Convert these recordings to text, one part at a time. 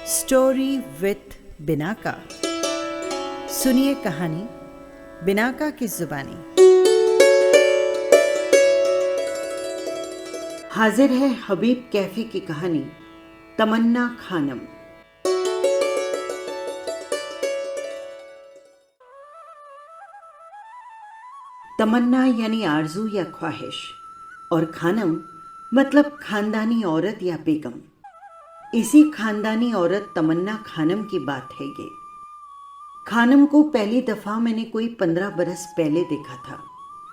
Story with Binaca. सुनिए कहानी Binaca की जुबानी। हाजिर है हबीब कैफी की कहानी तमन्ना खानम। तमन्ना यानी आरजू या ख्वाहिश, और खानम मतलब खानदानी औरत या बेगम। इसी खानदानी औरत तमन्ना खानम की बात है ये। खानम को पहली दफा मैंने कोई 15 बरस पहले देखा था,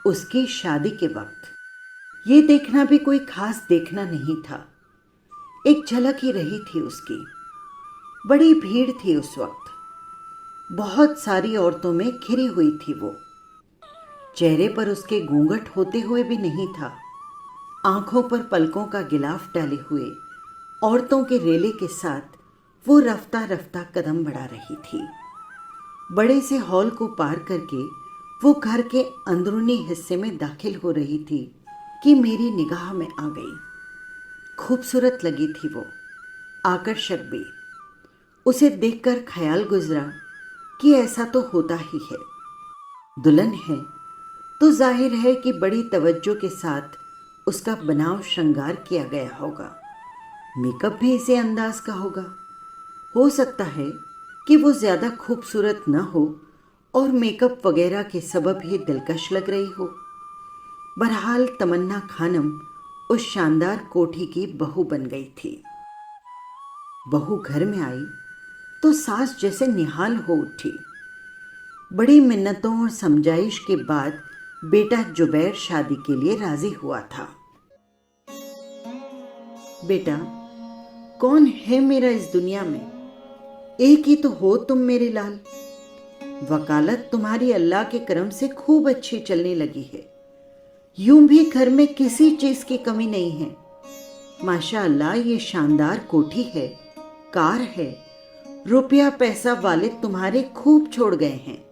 उसकी शादी के वक्त। ये देखना भी कोई खास देखना नहीं था, एक झलक ही रही थी उसकी। बड़ी भीड़ थी उस वक्त, बहुत सारी औरतों में घिरी हुई थी वो। चेहरे पर उसके घूंघट होते हुए भी नहीं था, आंखों पर पलकों का गिलाफ डाले हुए औरतों के रेले के साथ वो रफ्ता रफ्ता कदम बढ़ा रही थी। बड़े से हॉल को पार करके वो घर के अंदरूनी हिस्से में दाखिल हो रही थी कि मेरी निगाह में आ गई। खूबसूरत लगी थी वो, आकर्षक भी। उसे देखकर ख्याल गुजरा कि ऐसा तो होता ही है, दुल्हन है तो जाहिर है कि बड़ी तवज्जो के साथ उसका बनाव श्रृंगार किया गया होगा। मेकअप भी इसी अंदाज का होगा। हो सकता है कि वो ज़्यादा खूबसूरत न हो और मेकअप वगैरह के सबब ही दिलकश लग रही हो। बहरहाल तमन्ना खानम उस शानदार कोठी की बहू बन गई थी। बहू घर में आई तो सास जैसे निहाल हो उठी। बड़ी मिन्नतों और समझाइश के बाद बेटा जुबैर शादी के लिए राजी हुआ था। बेटा, कौन है मेरा इस दुनिया में? एक ही तो हो तुम मेरे लाल। वकालत तुम्हारी अल्लाह के करम से खूब अच्छी चलने लगी है। यूं भी घर में किसी चीज की कमी नहीं है। माशाअल्लाह, ये शानदार कोठी है, कार है, रुपया पैसा वाले तुम्हारे खूब छोड़ गए हैं।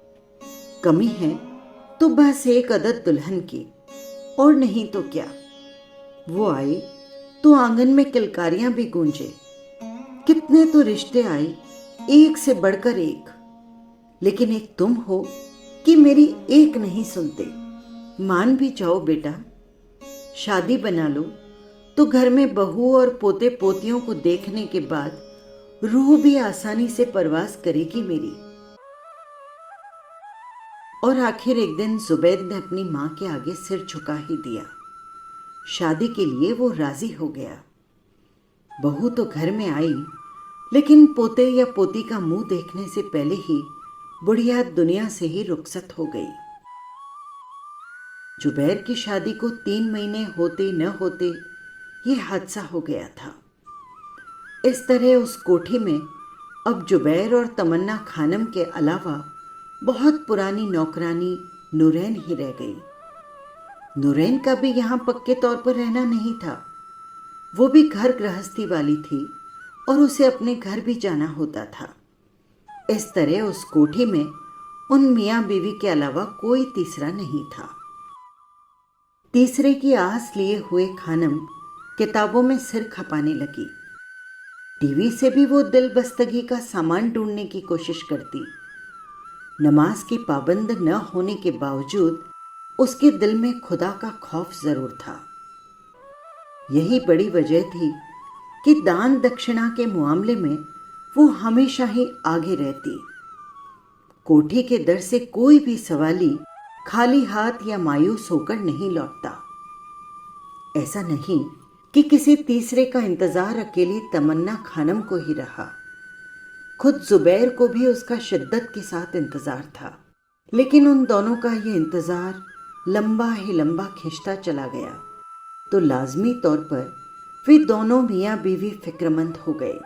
कमी है तो बस एक अदद दुल्हन की, और नहीं तो क्या। वो आई तो आंगन में किलकारियां भी गूंजे। कितने तो रिश्ते आए, एक से बढ़कर एक, लेकिन एक तुम हो कि मेरी एक नहीं सुनते। मान भी जाओ बेटा, शादी बना लो तो घर में बहू और पोते पोतियों को देखने के बाद रूह भी आसानी से परवास करेगी मेरी। और आखिर एक दिन जुबैर ने अपनी मां के आगे सिर झुका ही दिया। शादी के लिए वो राजी हो गया। बहू तो घर में आई, लेकिन पोते या पोती का मुंह देखने से पहले ही बुढ़िया दुनिया से ही रुखसत हो गई। जुबैर की शादी को 3 महीने होते न होते ये हादसा हो गया था। इस तरह उस कोठी में अब जुबैर और तमन्ना खानम के अलावा बहुत पुरानी नौकरानी नूरैन ही रह गई। नूरैन का भी यहाँ पक्के तौर पर रहना नहीं था। वो भी घर गृहस्थी वाली थी और उसे अपने घर भी जाना होता था। इस तरह उस कोठी में उन मियाँ बीवी के अलावा कोई तीसरा नहीं था। तीसरे की आस लिए हुए खानम किताबों में सिर खपाने लगी। टीवी से भी वो दिल बस्तगी का सामान ढूंढने की कोशिश करती। नमाज की पाबंद न होने के बावजूद उसके दिल में खुदा का खौफ जरूर था। यही बड़ी वजह थी कि दान दक्षिणा के मामले में वो हमेशा ही आगे रहती। कोठी के दर से कोई भी सवाली खाली हाथ या मायूस होकर नहीं लौटता। ऐसा नहीं कि किसी तीसरे का इंतजार अकेली तमन्ना खानम को ही रहा। खुद जुबैर को भी उसका शिद्दत के साथ इंतजार था, लेकिन उन दोनों का ये इंतजार लंबा ही लंबा खिंचता चला गया तो लाजमी तौर पर वे दोनों मियाँ बीवी फिक्रमंद हो गए।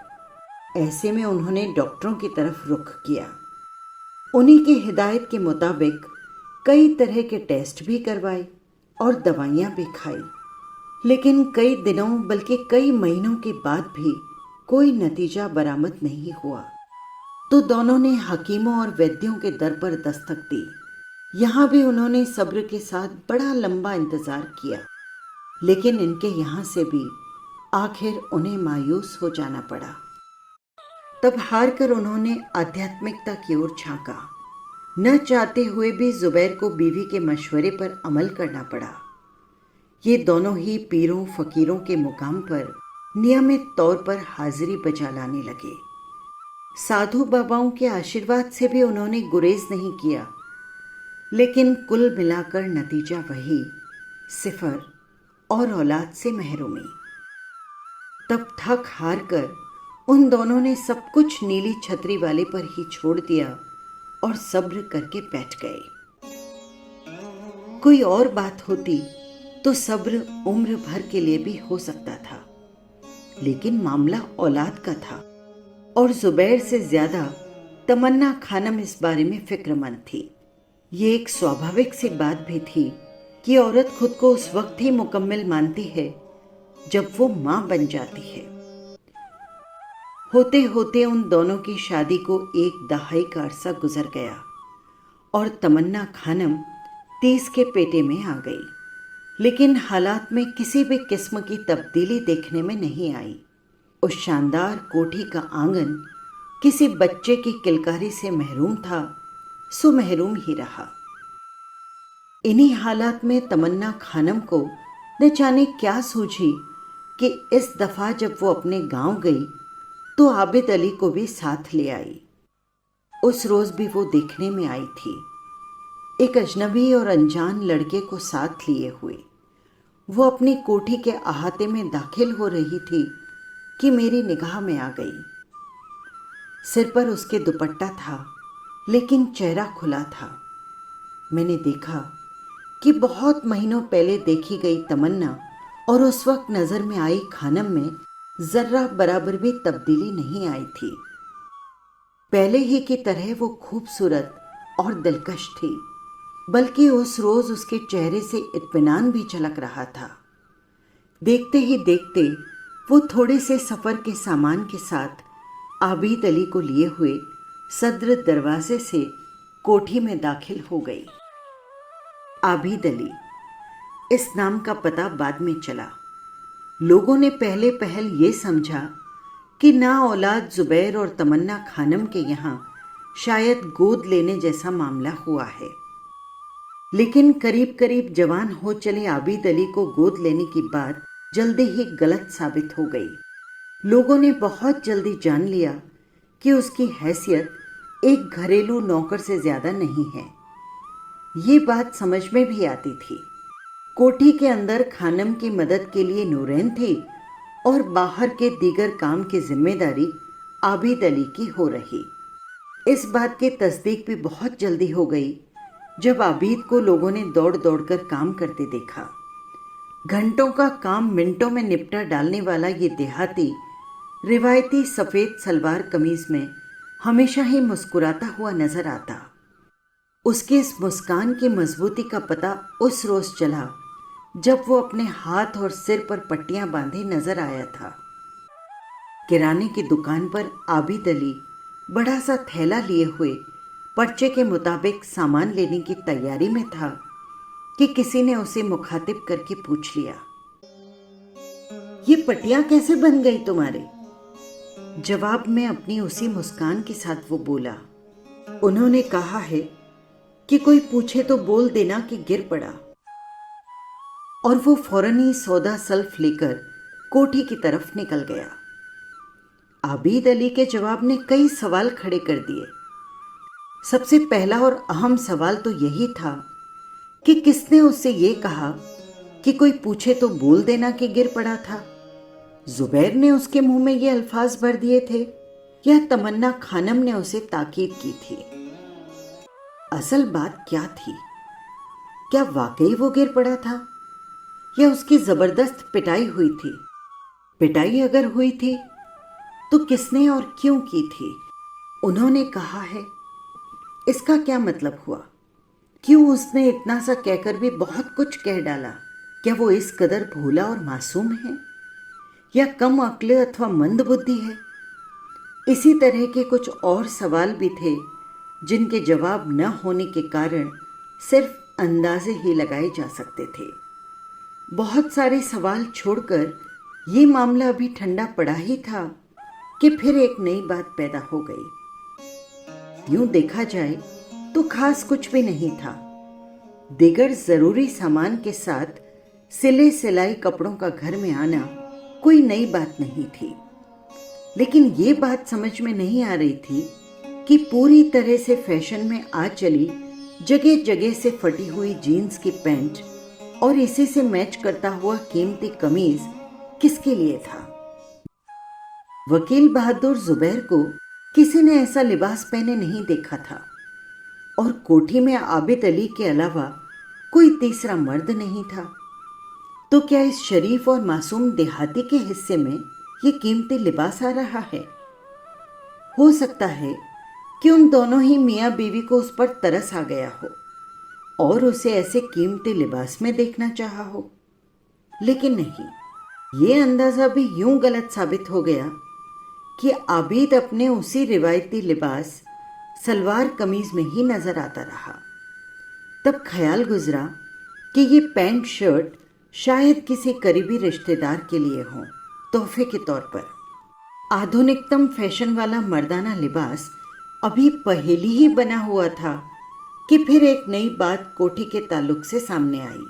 ऐसे में उन्होंने डॉक्टरों की तरफ रुख किया। उन्हीं की हिदायत के मुताबिक कई तरह के टेस्ट भी करवाए और दवाइयाँ भी खाई, लेकिन कई दिनों बल्कि कई महीनों के बाद भी कोई नतीजा बरामद नहीं हुआ। तो दोनों ने हकीमों और वैद्यों के दर पर दस्तक दी। यहाँ भी उन्होंने सब्र के साथ बड़ा लंबा इंतजार किया, लेकिन इनके यहाँ से भी आखिर उन्हें मायूस हो जाना पड़ा। तब हार कर उन्होंने आध्यात्मिकता की ओर झांका। न चाहते हुए भी जुबैर को बीवी के मशवरे पर अमल करना पड़ा। ये दोनों ही पीरों फकीरों के मुकाम पर नियमित तौर पर हाजिरी बजा लाने लगे। साधु बाबाओं के आशीर्वाद से भी उन्होंने गुरेज नहीं किया, लेकिन कुल मिलाकर नतीजा वही, सिफर और औलाद से महरूमी। तब थक हार कर उन दोनों ने सब कुछ नीली छतरी वाले पर ही छोड़ दिया और सब्र करके बैठ गए। कोई और बात होती तो सब्र उम्र भर के लिए भी हो सकता था, लेकिन मामला औलाद का था और जुबैर से ज्यादा तमन्ना खानम इस बारे में फिक्रमंद थी। ये एक स्वाभाविक सी बात भी थी कि औरत खुद को उस वक्त ही मुकम्मल मानती है जब वो मां बन जाती है। होते होते उन दोनों की शादी को एक दहाई का अरसा गुजर गया और तमन्ना खानम 30 के पेटे में आ गई, लेकिन हालात में किसी भी किस्म की तब्दीली देखने में नहीं आई। उस शानदार कोठी का आंगन किसी बच्चे की किलकारी से महरूम था, सो महरूम ही रहा। इन्हीं हालात में तमन्ना खानम को न जाने क्या सूझी कि इस दफा जब वो अपने गांव गई तो आबिद अली को भी साथ ले आई। उस रोज भी वो देखने में आई थी, एक अजनबी और अनजान लड़के को साथ लिए हुए। वो अपनी कोठी के अहाते में दाखिल हो रही थी कि मेरी निगाह में आ गई। सिर पर उसके दुपट्टा था, लेकिन चेहरा खुला था। मैंने देखा कि बहुत महीनों पहले देखी गई तमन्ना और उस वक्त नजर में आई खानम में जर्रा बराबर भी तब्दीली नहीं आई थी। पहले ही की तरह वो खूबसूरत और दिलकश थी, बल्कि उस रोज उसके चेहरे से इत्मीनान भी झलक रहा था। देखते ही देखते वो थोड़े से सफर के सामान के साथ आबिद अली को लिए हुए सद्र दरवाजे से कोठी में दाखिल हो गई। आबिद अली, इस नाम का पता बाद में चला। लोगों ने पहले पहल ये समझा कि ना औलाद जुबैर और तमन्ना खानम के यहाँ शायद गोद लेने जैसा मामला हुआ है, लेकिन करीब करीब जवान हो चले आबिद अली को गोद लेने की बात जल्दी ही गलत साबित हो गई। लोगों ने बहुत जल्दी जान लिया कि उसकी हैसियत एक घरेलू नौकर से ज्यादा नहीं है। ये बात समझ में भी आती थी। कोठी के अंदर खानम की मदद के लिए नूरैन थी और बाहर के दीगर काम की जिम्मेदारी आबिद अली की हो रही। इस बात की तस्दीक भी बहुत जल्दी हो गई जब आबिद को लोगों ने दौड़ दौड़ कर काम करते देखा। घंटों का काम मिनटों में निपटा डालने वाला ये देहाती रिवायती सफ़ेद सलवार कमीज में हमेशा ही मुस्कुराता हुआ नजर आता। उसकी इस मुस्कान की मजबूती का पता उस रोज चला जब वो अपने हाथ और सिर पर पट्टियां बांधे नजर आया था। किराने की दुकान पर आबिद अली बड़ा सा थैला लिए हुए पर्चे के मुताबिक सामान लेने की तैयारी में था कि किसी ने उसे मुखातिब करके पूछ लिया, ये पट्टियां कैसे बन गई तुम्हारे? जवाब में अपनी उसी मुस्कान के साथ वो बोला, उन्होंने कहा है कि कोई पूछे तो बोल देना कि गिर पड़ा। और वो फौरन ही सौदा सल्फ लेकर कोठी की तरफ निकल गया। आबिद अली के जवाब ने कई सवाल खड़े कर दिए। सबसे पहला और अहम सवाल तो यही था कि किसने उससे ये कहा कि कोई पूछे तो बोल देना कि गिर पड़ा था? जुबैर ने उसके मुंह में ये अल्फाज भर दिए थे या तमन्ना खानम ने उसे ताकीद की थी? असल बात क्या थी? क्या वाकई वो गिर पड़ा था या उसकी जबरदस्त पिटाई हुई थी? पिटाई अगर हुई थी तो किसने और क्यों की थी? उन्होंने कहा है, इसका क्या मतलब हुआ? क्यों उसने इतना सा कहकर भी बहुत कुछ कह डाला? क्या वो इस कदर भोला और मासूम है या कम अक्ल अथवा मंद बुद्धि है? इसी तरह के कुछ और सवाल भी थे जिनके जवाब न होने के कारण सिर्फ अंदाजे ही लगाए जा सकते थे। बहुत सारे सवाल छोड़कर ये मामला अभी ठंडा पड़ा ही था कि फिर एक नई बात पैदा हो गई। यूं देखा जाए तो खास कुछ भी नहीं था। दिगर जरूरी सामान के साथ सिले सिलाई कपड़ों का घर में आना कोई नई बात नहीं थी, लेकिन ये बात समझ में नहीं आ रही थी कि पूरी तरह से फैशन में आ चली जगह जगह से फटी हुई जीन्स की पैंट और इसी से मैच करता हुआ कीमती कमीज किसके लिए था। वकील बहादुर जुबैर को किसी ने ऐसा लिबास पहने नहीं देखा था, और कोठी में आबिद अली के अलावा कोई तीसरा मर्द नहीं था। तो क्या इस शरीफ और मासूम देहाती के हिस्से में ये कीमती लिबास आ रहा है? हो सकता है कि उन दोनों ही मियाँ बीवी को उस पर तरस आ गया हो और उसे ऐसे कीमती लिबास में देखना चाहा हो, लेकिन नहीं, ये अंदाजा भी यूं गलत साबित हो गया कि आबिद अपने उसी रिवायती लिबास सलवार कमीज में ही नजर आता रहा। तब ख्याल गुजरा कि ये पैंट शर्ट शायद किसी करीबी रिश्तेदार के लिए हो, तोहफे के तौर पर। आधुनिकतम फैशन वाला मर्दाना लिबास अभी पहले ही बना हुआ था कि फिर एक नई बात कोठी के ताल्लुक से सामने आई।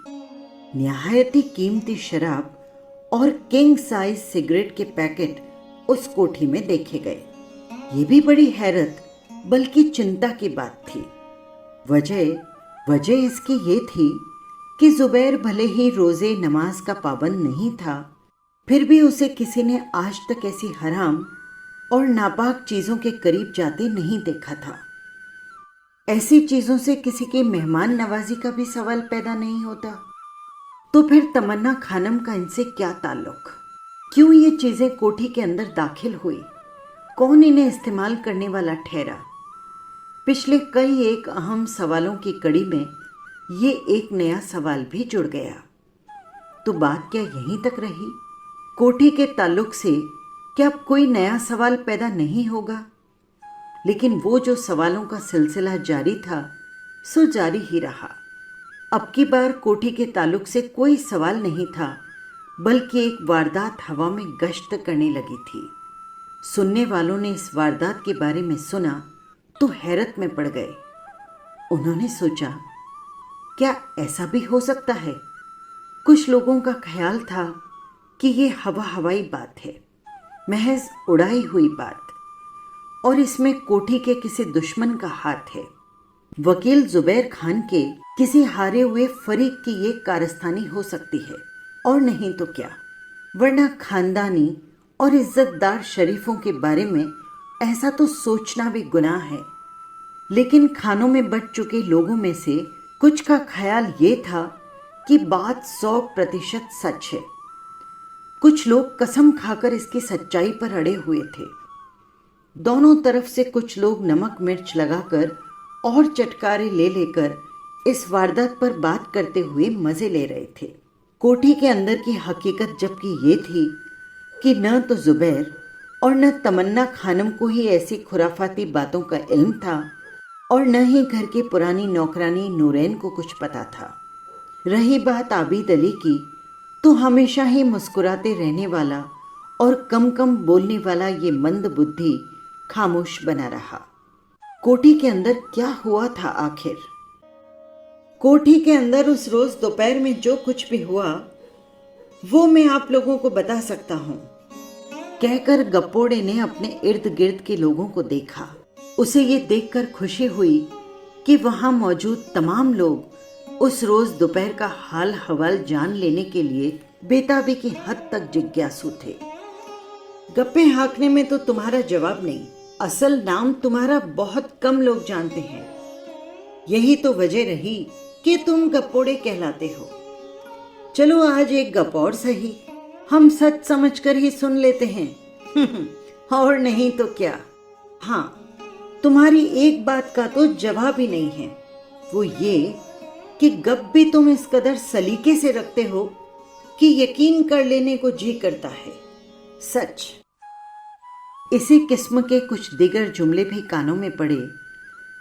निहायती कीमती शराब और किंग साइज सिगरेट के पैकेट उस कोठी में देखे गए। ये भी बड़ी हैरत बल्कि चिंता की बात थी। वजह इसकी ये थी कि जुबैर भले ही रोजे नमाज का पाबंद नहीं था, फिर भी उसे किसी ने आज तक ऐसी हराम और नापाक चीजों के करीब जाते नहीं देखा था। ऐसी चीजों से किसी की मेहमान नवाजी का भी सवाल पैदा नहीं होता। तो फिर तमन्ना खानम का इनसे क्या ताल्लुक? क्यों ये चीजें कोठी के अंदर दाखिल हुई? कौन इन्हें इस्तेमाल करने वाला ठहरा? पिछले कई एक अहम सवालों की कड़ी में ये एक नया सवाल भी जुड़ गया। तो बात क्या यहीं तक रही? कोठी के ताल्लुक से क्या अब कोई नया सवाल पैदा नहीं होगा? लेकिन वो जो सवालों का सिलसिला जारी था सो जारी ही रहा। अब की बार कोठी के ताल्लुक से कोई सवाल नहीं था, बल्कि एक वारदात हवा में गश्त करने लगी थी। सुनने वालों ने इस वारदात के बारे में सुना तो हैरत में पड़ गए। उन्होंने सोचा, क्या ऐसा भी हो सकता है? कुछ लोगों का ख्याल था कि ये हवाई बात है, महज उड़ाई हुई बात, और इसमें कोठी के किसी दुश्मन का हाथ है। वकील जुबैर खान के किसी हारे हुए फरीक की ये कारस्तानी हो सकती है, और नहीं तो क्या, वरना खानदानी और इज्जतदार शरीफों के बारे में ऐसा तो सोचना भी गुनाह है। लेकिन खानों में बट चुके लोगों में से कुछ का ख्याल ये था कि बात 100% सच है। कुछ लोग कसम खाकर इसकी सच्चाई पर अड़े हुए थे। दोनों तरफ से कुछ लोग नमक मिर्च लगाकर और चटकारे ले लेकर इस वारदात पर बात करते हुए मजे ले रहे थे। कोठी के अंदर की हकीकत जबकि ये थी कि न तो जुबैर और न तमन्ना खानम को ही ऐसी खुराफाती बातों का इल्म था, और न ही घर की पुरानी नौकरानी नूरैन को कुछ पता था। रही बात आबिद अली की, तो हमेशा ही मुस्कुराते रहने वाला और कम कम बोलने वाला ये मंद बुद्धि खामोश बना रहा। कोठी के अंदर क्या हुआ था आखिर? कोठी के अंदर उस रोज दोपहर में जो कुछ भी हुआ वो मैं आप लोगों को बता सकता हूं, कहकर गप्पोड़े ने अपने इर्द गिर्द के लोगों को देखा। उसे ये देखकर खुशी हुई कि वहां मौजूद तमाम लोग उस रोज दोपहर का हाल हवाल जान लेने के लिए बेताबी की हद तक जिज्ञासु थे। गप्पे हाँकने में तो तुम्हारा जवाब नहीं, असल नाम तुम्हारा बहुत कम लोग जानते हैं। यही तो वजह रही कि तुम गप्पोड़े कहलाते हो। चलो आज एक गप और सही, हम सच समझकर ही सुन लेते हैं। और नहीं तो क्या। हाँ, तुम्हारी एक बात का तो जवाब ही नहीं है, वो ये कि गप भी तुम इस कदर सलीके से रखते हो कि यकीन कर लेने को जी करता है। सच। इसी किस्म के कुछ दिगर जुमले भी कानों में पड़े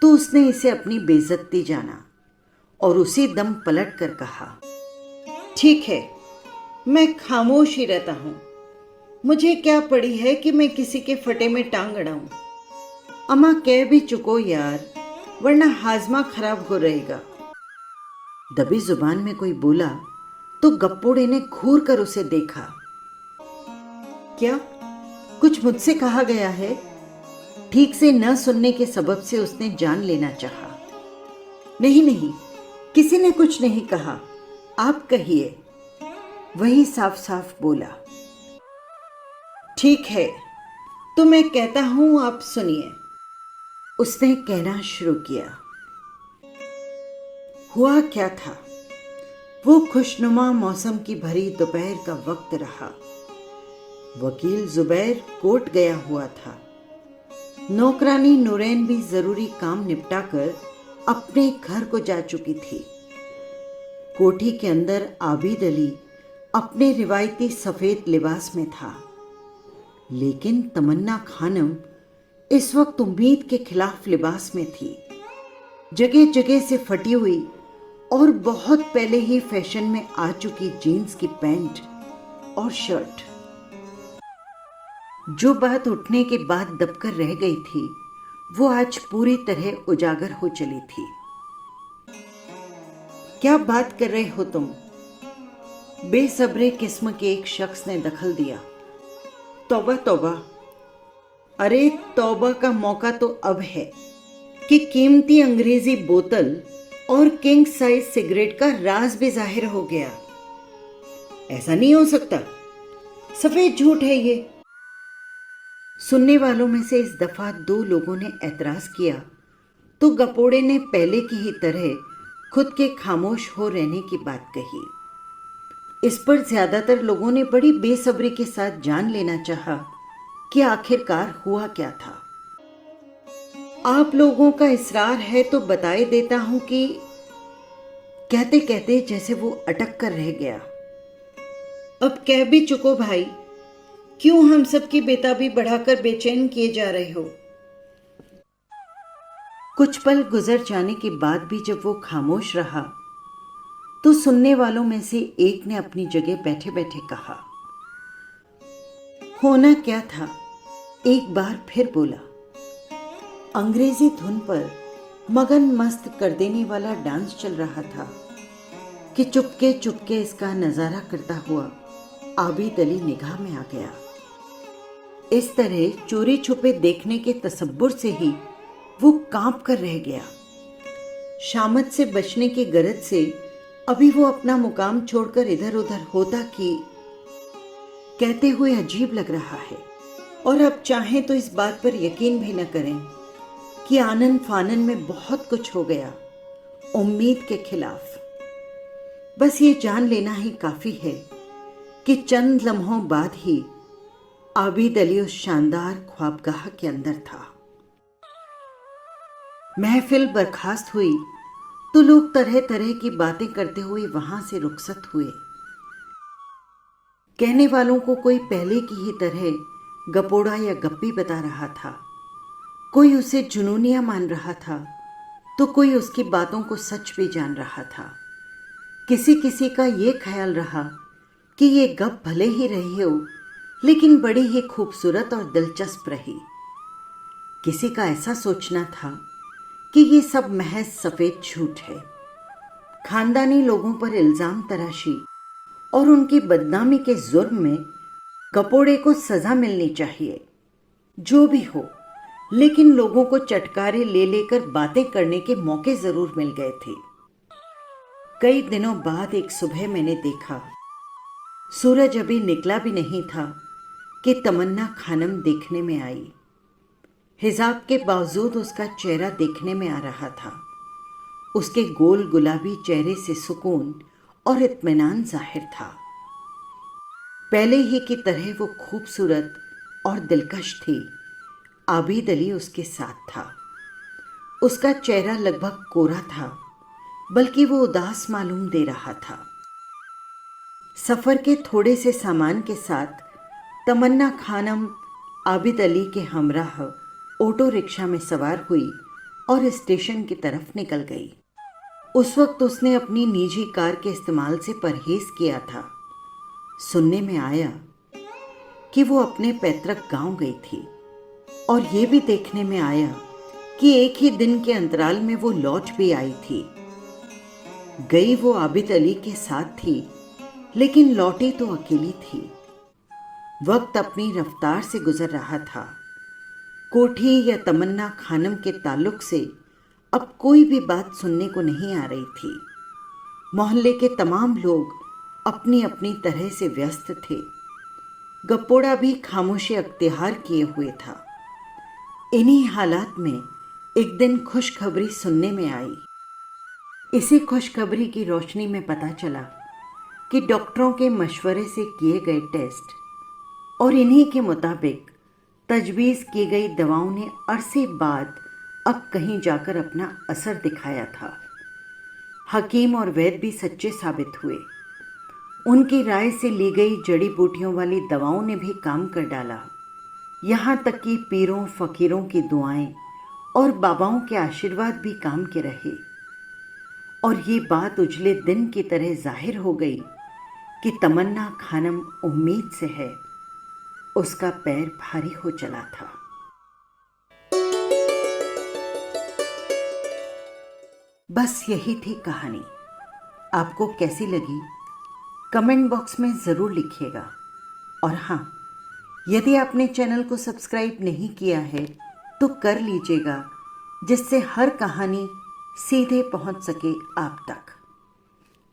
तो उसने इसे अपनी बेइज्जती जाना और उसी दम पलट कर कहा, ठीक है, मैं खामोश ही रहता हूं। मुझे क्या पड़ी है कि मैं किसी के फटे में टांग अड़ाऊं। अम्मा कह भी चुको यार, वरना हाजमा खराब हो रहेगा। दबी जुबान में कोई बोला तो गप्पोड़े ने घूर कर उसे देखा। क्या कुछ मुझसे कहा गया है? ठीक से न सुनने के सबब से उसने जान लेना चाहा। नहीं नहीं, किसी ने कुछ नहीं कहा, आप कहिए। वही साफ साफ बोला। ठीक है, तो मैं कहता हूं, आप सुनिए। उसने कहना शुरू किया। हुआ क्या था, वो खुशनुमा मौसम की भरी दोपहर का वक्त रहा। वकील जुबैर कोर्ट गया हुआ था। नौकरानी नूरैन भी जरूरी काम निपटाकर अपने घर को जा चुकी थी। कोठी के अंदर आबिद अली अपने रिवायती सफेद लिबास में था, लेकिन तमन्ना खानम इस वक्त उम्मीद के खिलाफ लिबास में थी। जगह जगह से फटी हुई और बहुत पहले ही फैशन में आ चुकी जीन्स की पैंट और शर्ट। जो बात उठने के बाद दबकर रह गई थी, वो आज पूरी तरह उजागर हो चली थी। क्या बात कर रहे हो तुम? बेसब्रे किस्म के एक शख्स ने दखल दिया। तौबा तौबा, अरे तौबा का मौका तो अब है कि कीमती अंग्रेजी बोतल और किंग साइज सिगरेट का राज भी जाहिर हो गया। ऐसा नहीं हो सकता, सफेद झूठ है ये। सुनने वालों में से इस दफा 2 लोगों ने एतराज किया तो गपोड़े ने पहले की ही तरह खुद के खामोश हो रहने की बात कही। इस पर ज्यादातर लोगों ने बड़ी बेसब्री के साथ जान लेना चाहा कि आखिरकार हुआ क्या था। आप लोगों का इसरार है तो बताए देता हूं कि, कहते कहते जैसे वो अटक कर रह गया। अब कह भी चुको भाई, क्यों हम सबकी बेताबी बढ़ाकर बेचैन किए जा रहे हो? कुछ पल गुजर जाने के बाद भी जब वो खामोश रहा तो सुनने वालों में से एक ने अपनी जगह बैठे बैठे कहा। होना क्या था, एक बार फिर बोला। अंग्रेजी धुन पर मगन मस्त कर देने वाला डांस चल रहा था कि चुपके चुपके इसका नजारा करता हुआ आबिद अली निगाह में आ गया। इस तरह चोरी छुपे देखने के तसब्बुर से ही वो कांप कर रह गया। शामत से बचने की गरज से अभी वो अपना मुकाम छोड़कर इधर उधर होता कि कहते हुए अजीब लग रहा है, और अब चाहें तो इस बात पर यकीन भी न करें कि आनन फानन में बहुत कुछ हो गया उम्मीद के खिलाफ। बस ये जान लेना ही काफी है कि चंद लम्हों बाद ही आबिद अली उस शानदार ख्वाबगाह के अंदर था। महफिल बर्खास्त हुई तो लोग तरह तरह की बातें करते हुए वहां से रुखसत हुए। कहने वालों को कोई पहले की ही तरह गपोड़ा या गप्पी बता रहा था, कोई उसे जुनूनिया मान रहा था तो कोई उसकी बातों को सच भी जान रहा था। किसी किसी का ये ख्याल रहा कि ये गप भले ही रही हो, लेकिन बड़ी ही खूबसूरत और दिलचस्प रही। किसी का ऐसा सोचना था कि ये सब महज सफेद झूठ है। खानदानी लोगों पर इल्जाम तराशी और उनकी बदनामी के जुर्म में गपोड़े को सजा मिलनी चाहिए। जो भी हो, लेकिन लोगों को चटकारे ले लेकर बातें करने के मौके जरूर मिल गए थे। कई दिनों बाद एक सुबह मैंने देखा, सूरज अभी निकला भी नहीं था कि तमन्ना खानम देखने में आई। हिजाब के बावजूद उसका चेहरा देखने में आ रहा था। उसके गोल गुलाबी चेहरे से सुकून और इत्मीनान जाहिर था। पहले ही की तरह वो खूबसूरत और दिलकश थी। आबिद अली उसके साथ था। उसका चेहरा लगभग कोरा था, बल्कि वो उदास मालूम दे रहा था। सफर के थोड़े से सामान के साथ तमन्ना खानम आबिद अली के हमराह ऑटो रिक्शा में सवार हुई और स्टेशन की तरफ निकल गई। उस वक्त उसने अपनी निजी कार के इस्तेमाल से परहेज किया था। सुनने में आया कि वो अपने पैतृक गांव गई थी और ये भी देखने में आया कि एक ही दिन के अंतराल में वो लौट भी आई थी। गई वो आबिद अली के साथ थी, लेकिन लौटी तो अकेली थी। वक्त अपनी रफ्तार से गुजर रहा था। कोठी या तमन्ना खानम के ताल्लुक से अब कोई भी बात सुनने को नहीं आ रही थी। मोहल्ले के तमाम लोग अपनी अपनी तरह से व्यस्त थे। गप्पोड़ा भी खामोशी अख्तियार किए हुए था। इन्हीं हालात में एक दिन खुशखबरी सुनने में आई। इसी खुशखबरी की रोशनी में पता चला कि डॉक्टरों के मशवरे से किए गए टेस्ट और इन्हीं के मुताबिक तजवीज़ की गई दवाओं ने अरसे बाद अब कहीं जाकर अपना असर दिखाया था। हकीम और वैद्य भी सच्चे साबित हुए। उनकी राय से ली गई जड़ी बूटियों वाली दवाओं ने भी काम कर डाला। यहाँ तक कि पीरों फकीरों की दुआएं और बाबाओं के आशीर्वाद भी काम के रहे। और ये बात उजले दिन की तरह जाहिर हो गई कि तमन्ना खानम उम्मीद से है। उसका पैर भारी हो चला था। बस यही थी कहानी। आपको कैसी लगी कमेंट बॉक्स में ज़रूर लिखिएगा। और हाँ, यदि आपने चैनल को सब्सक्राइब नहीं किया है तो कर लीजिएगा, जिससे हर कहानी सीधे पहुंच सके आप तक।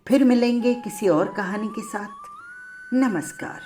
फिर मिलेंगे किसी और कहानी के साथ। नमस्कार।